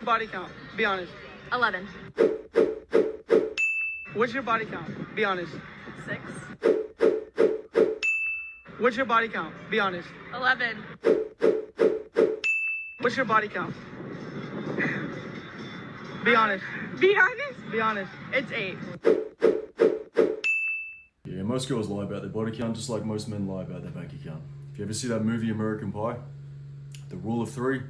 body count? Be honest. 11. What's your body count? Be honest. 6. What's your body count? Be honest. 11. What's your body count? Be honest. Be honest? Be honest. It's 8. Yeah, most girls lie about their body count just like most men lie about their bank account. If you ever see that movie American Pie, the rule of 3,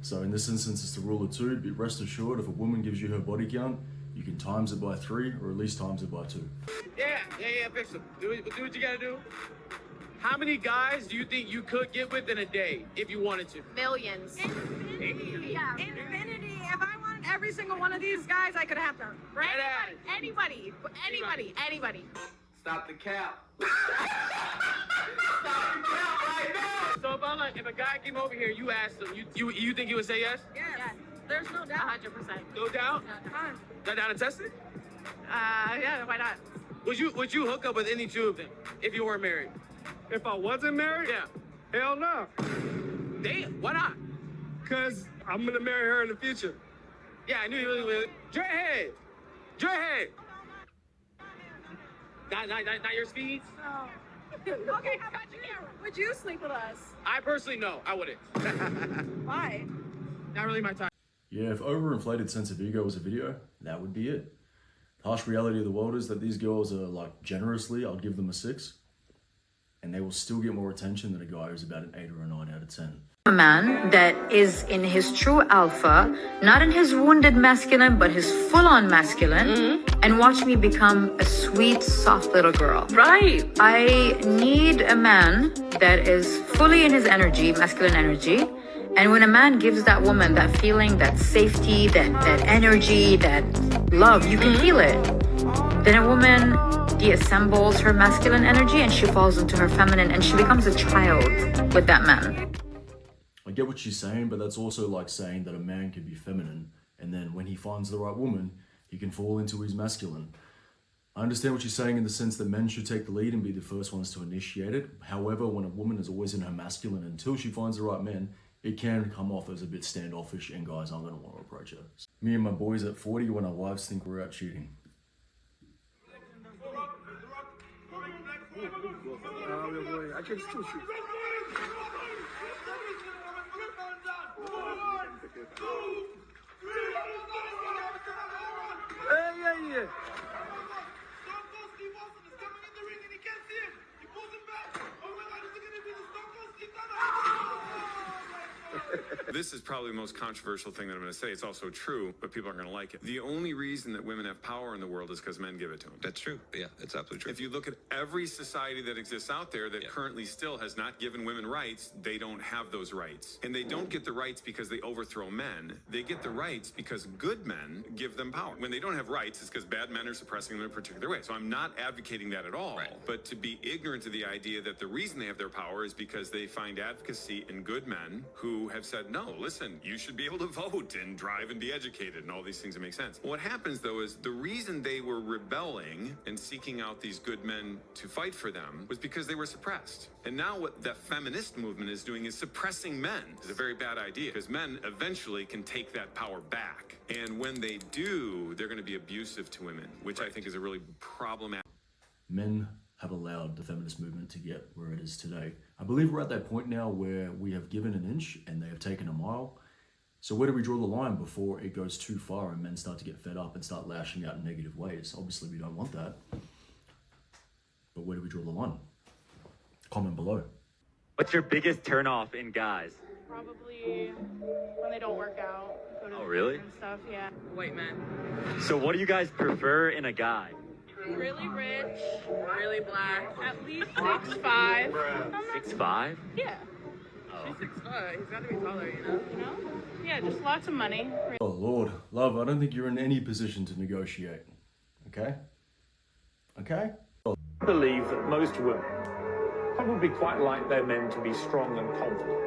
so in this instance it's the rule of 2, but rest assured if a woman gives you her body count, you can times it by 3 or at least times it by 2. Yeah, fix them. Do what you gotta do. How many guys do you think you could get with in a day if you wanted to? Millions. Infinity. Yeah. Infinity. If I wanted every single one of these guys, I could have them. Right? Anybody. Stop the cap. Stop the cap right now. So if a guy came over here, you asked him, you think he would say yes? Yes. There's no doubt. 100%. No doubt? Not down to test it? Yeah, why not? Would you hook up with any two of them if you weren't married? If I wasn't married? Yeah. Hell no. Damn, why not? Because I'm going to marry her in the future. Yeah, I knew you really would. Dreadhead! Not your speeds? No. Okay, how about you, Cameron? Would you sleep with us? I personally, no, I wouldn't. Why? Not really my type. Yeah, if overinflated sense of ego was a video, that would be it. The harsh reality of the world is that these girls are like, generously, I'll give them a 6. And they will still get more attention than a guy who's about an 8 or a 9 out of 10. A man that is in his true alpha, not in his wounded masculine, but his full-on masculine, and watch me become a sweet, soft little girl. Right. I need a man that is fully in his energy, masculine energy, and when a man gives that woman that feeling, that safety, that energy, that love, you can feel it. Then a woman deassembles her masculine energy and she falls into her feminine and she becomes a child with that man. I get what she's saying, but that's also like saying that a man can be feminine and then when he finds the right woman, he can fall into his masculine. I understand what she's saying in the sense that men should take the lead and be the first ones to initiate it. However, when a woman is always in her masculine until she finds the right man, it can come off as a bit standoffish and guys aren't going to want to approach her. Me and my boys at 40 when our wives think we're out cheating. I can still shoot. Yeah. This is probably the most controversial thing that I'm going to say. It's also true, but people aren't going to like it. The only reason that women have power in the world is because men give it to them. That's true. Yeah, it's absolutely true. If you look at every society that exists out there that currently still has not given women rights, they don't have those rights. And they don't get the rights because they overthrow men. They get the rights because good men give them power. When they don't have rights, it's because bad men are suppressing them in a particular way. So I'm not advocating that at all. Right. But to be ignorant of the idea that the reason they have their power is because they find advocacy in good men who have said, no, listen, you should be able to vote and drive and be educated and all these things that make sense. What happens, though, is the reason they were rebelling and seeking out these good men to fight for them was because they were suppressed. And now what the feminist movement is doing is suppressing men. It's a very bad idea because men eventually can take that power back. And when they do, they're going to be abusive to women, which I think is a really problematic. Men have allowed the feminist movement to get where it is today. I believe we're at that point now where we have given an inch and they have taken a mile. So where do we draw the line before it goes too far and men start to get fed up and start lashing out in negative ways? Obviously, we don't want that. But where do we draw the line? Comment below. What's your biggest turnoff in guys? Probably when they don't work out. Go to the really? gym and stuff, yeah. White men. So what do you guys prefer in a guy? Really rich, really black, at least 6'5". 6'5"? Yeah. She's 6'5". He's got to be taller, you know? Yeah, just lots of money. Oh Lord, love, I don't think you're in any position to negotiate. Okay? Okay? I believe that most women probably quite like their men to be strong and confident.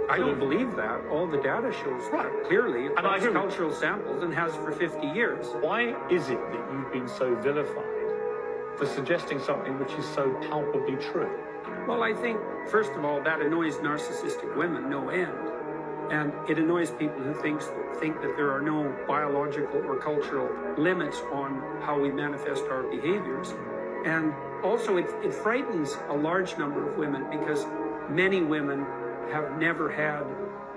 I don't believe that. All the data shows clearly across cultural samples and has for 50 years. Why is it that you've been so vilified for suggesting something which is so palpably true? Well, I think, first of all, that annoys narcissistic women no end. And it annoys people who think that there are no biological or cultural limits on how we manifest our behaviors. And also it frightens a large number of women because many women have never had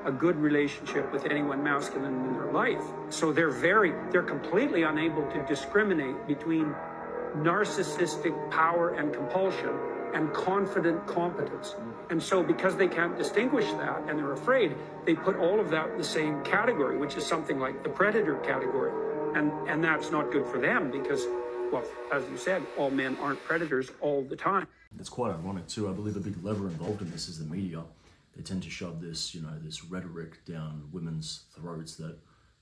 a good relationship with anyone masculine in their life. So they're completely unable to discriminate between narcissistic power and compulsion and confident competence. And so because they can't distinguish that and they're afraid, they put all of that in the same category, which is something like the predator category. And that's not good for them because, well, as you said, all men aren't predators all the time. It's quite ironic too. I believe a big lever involved in this is the media. They tend to shove this, this rhetoric down women's throats that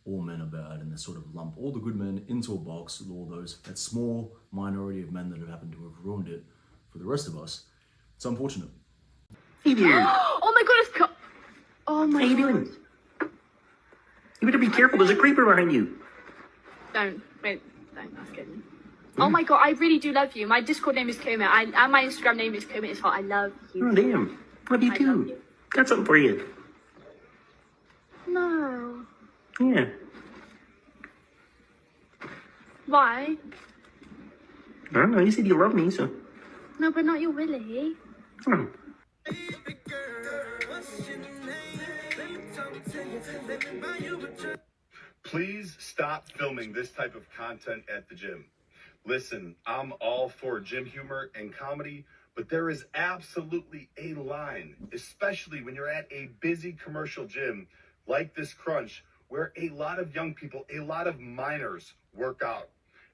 all men are bad, and they sort of lump all the good men into a box with all that small minority of men that have happened to have ruined it for the rest of us. It's unfortunate. Hey there. Oh my goodness. Oh my How you doing? You better be careful. There's a creeper behind you. Don't. Wait. Don't. That's good. Oh my god, I really do love you. My Discord name is Kermit, and my Instagram name is Kermit as well. I love you. Oh, damn. Love you too. Love you. Got something for you. No. Yeah. Why? I don't know. You said you love me, so. No, but not your Willie. Oh. Please stop filming this type of content at the gym. Listen, I'm all for gym humor and comedy, but there is absolutely a line, especially when you're at a busy commercial gym like this Crunch, where a lot of young people, a lot of minors work out.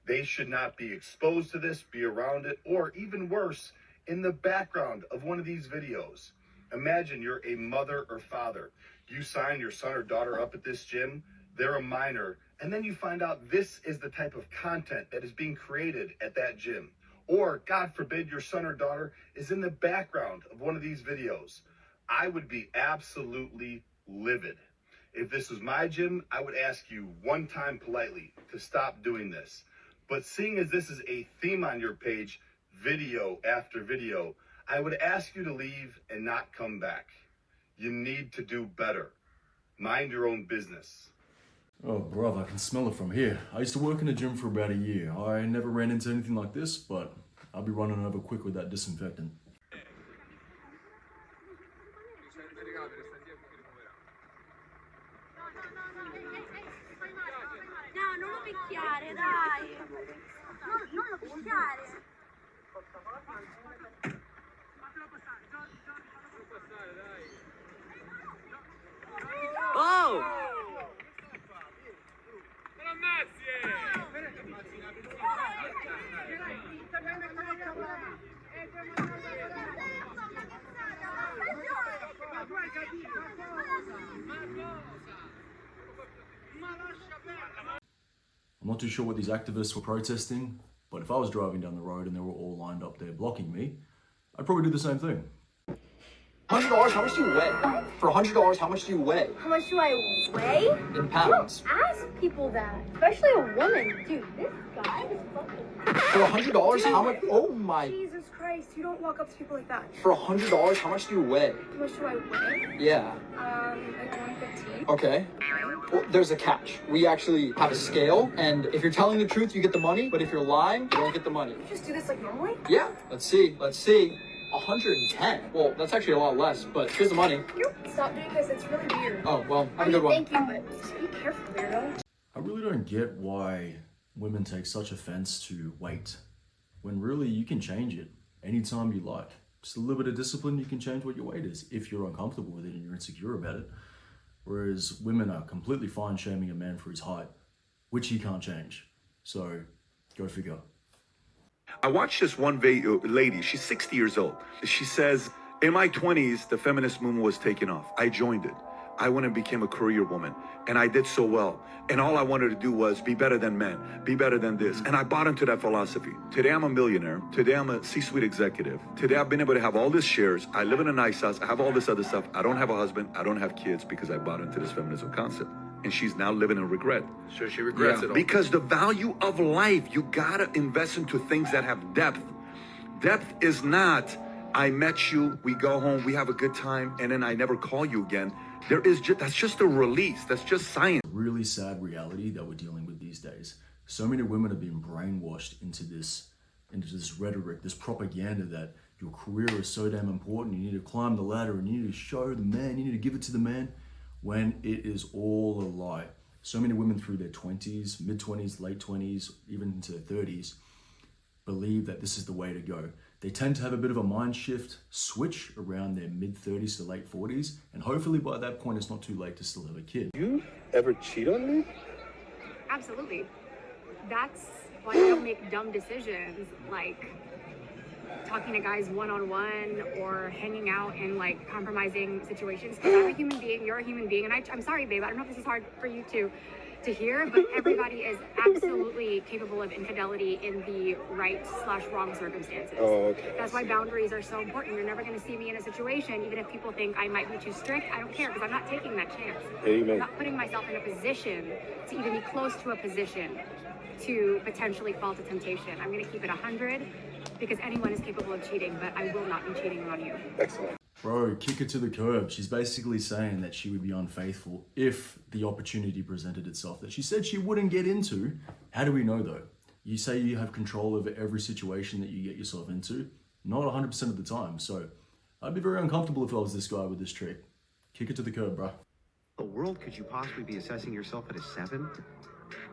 They should not be exposed to this, be around it, or even worse, in the background of one of these videos. Imagine you're a mother or father. You sign your son or daughter up at this gym, they're a minor, and then you find out this is the type of content that is being created at that gym. Or, God forbid, your son or daughter is in the background of one of these videos. I would be absolutely livid. If this was my gym, I would ask you one time politely to stop doing this. But seeing as this is a theme on your page, video after video, I would ask you to leave and not come back. You need to do better. Mind your own business. Oh, bruv, I can smell it from here. I used to work in a gym for about a year. I never ran into anything like this, but I'll be running over quick with that disinfectant. No, non lo picchiare, dai. Non lo picchiare. Oh! I'm not too sure what these activists were protesting, but if I was driving down the road and they were all lined up there blocking me, I'd probably do the same thing. $100, how much do you weigh? For $100, how much do you weigh? How much do I weigh? In pounds. You don't ask people that, especially a woman. Dude, this guy is fucking... For $100, how much? Oh my... Jesus Christ, you don't walk up to people like that. For $100, how much do you weigh? How much do I weigh? Yeah. Like 115. Okay. Well, there's a catch. We actually have a scale, and if you're telling the truth, you get the money, but if you're lying, you don't get the money. You just do this like normally? Yeah. Let's see. 110. Well, that's actually a lot less, but here's the money. Stop doing this, it's really weird. Oh, well, have a good one. Thank you, but just be careful, weirdo. I really don't get why women take such offense to weight, when really you can change it anytime you like. Just a little bit of discipline, you can change what your weight is if you're uncomfortable with it and you're insecure about it. Whereas women are completely fine shaming a man for his height, which he can't change. So, go figure. I watched this one lady, she's 60 years old. She says, in my 20s, the feminist movement was taking off. I joined it. I went and became a career woman, and I did so well. And all I wanted to do was be better than men, be better than this. And I bought into that philosophy. Today, I'm a millionaire. Today, I'm a C-suite executive. Today, I've been able to have all these shares. I live in a nice house. I have all this other stuff. I don't have a husband. I don't have kids because I bought into this feminism concept. And she's now living in regret. So she regrets it all. Because the value of life, you gotta invest into things that have depth. Depth is not I met you, we go home, we have a good time, and then I never call you again. That's just a release. That's just science. Really sad reality that we're dealing with these days. So many women have been brainwashed into this rhetoric, this propaganda that your career is so damn important. You need to climb the ladder and you need to show the man, you need to give it to the man, when it is all a lie. So many women through their 20s, mid-20s, late 20s, even into their 30s, believe that this is the way to go. They tend to have a bit of a mind shift switch around their mid-30s to late 40s, and hopefully by that point it's not too late to still have a kid. You ever cheat on me? Absolutely. That's why I don't make dumb decisions like talking to guys one-on-one or hanging out in like compromising situations. Because I'm a human being, you're a human being, and I'm sorry, babe, I don't know if this is hard for you to hear, but everybody is absolutely capable of infidelity in the right/wrong circumstances. Oh, okay. That's why boundaries are so important. You're never going to see me in a situation, even if people think I might be too strict, I don't care, because I'm not taking that chance. Amen. I'm not putting myself in a position to even be close to a position to potentially fall to temptation. I'm going to keep it 100 because anyone is capable of cheating, but I will not be cheating on you. Excellent. Bro, kick her to the curb. She's basically saying that she would be unfaithful if the opportunity presented itself that she said she wouldn't get into. How do we know though? You say you have control over every situation that you get yourself into. Not 100% of the time. So I'd be very uncomfortable if I was this guy with this trick. Kick it to the curb, bro. The world could you possibly be assessing yourself at a 7?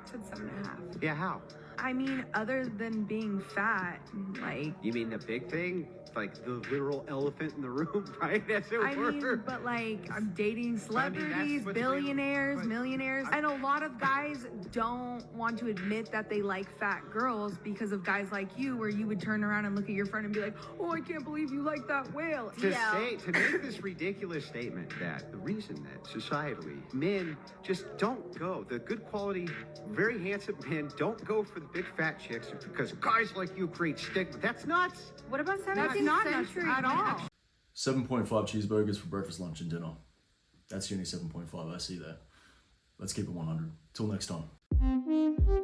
Said 7.5. Yeah, how? I mean, other than being fat, like... You mean the big thing? Like the literal elephant in the room, right? As it were. mean, but like, I'm dating celebrities, billionaires, millionaires, and a lot of guys don't want to admit that they like fat girls because of guys like you, where you would turn around and look at your friend and be like, oh, I can't believe you like that whale. To make this ridiculous statement that the reason that societally men just don't go, the good quality, very handsome men don't go for the big fat chicks because guys like you create stigma. That's nuts. What about 17th not century at all. 7.5 cheeseburgers for breakfast, lunch, and dinner. That's the only 7.5 I see there. Let's keep it 100. Till next time.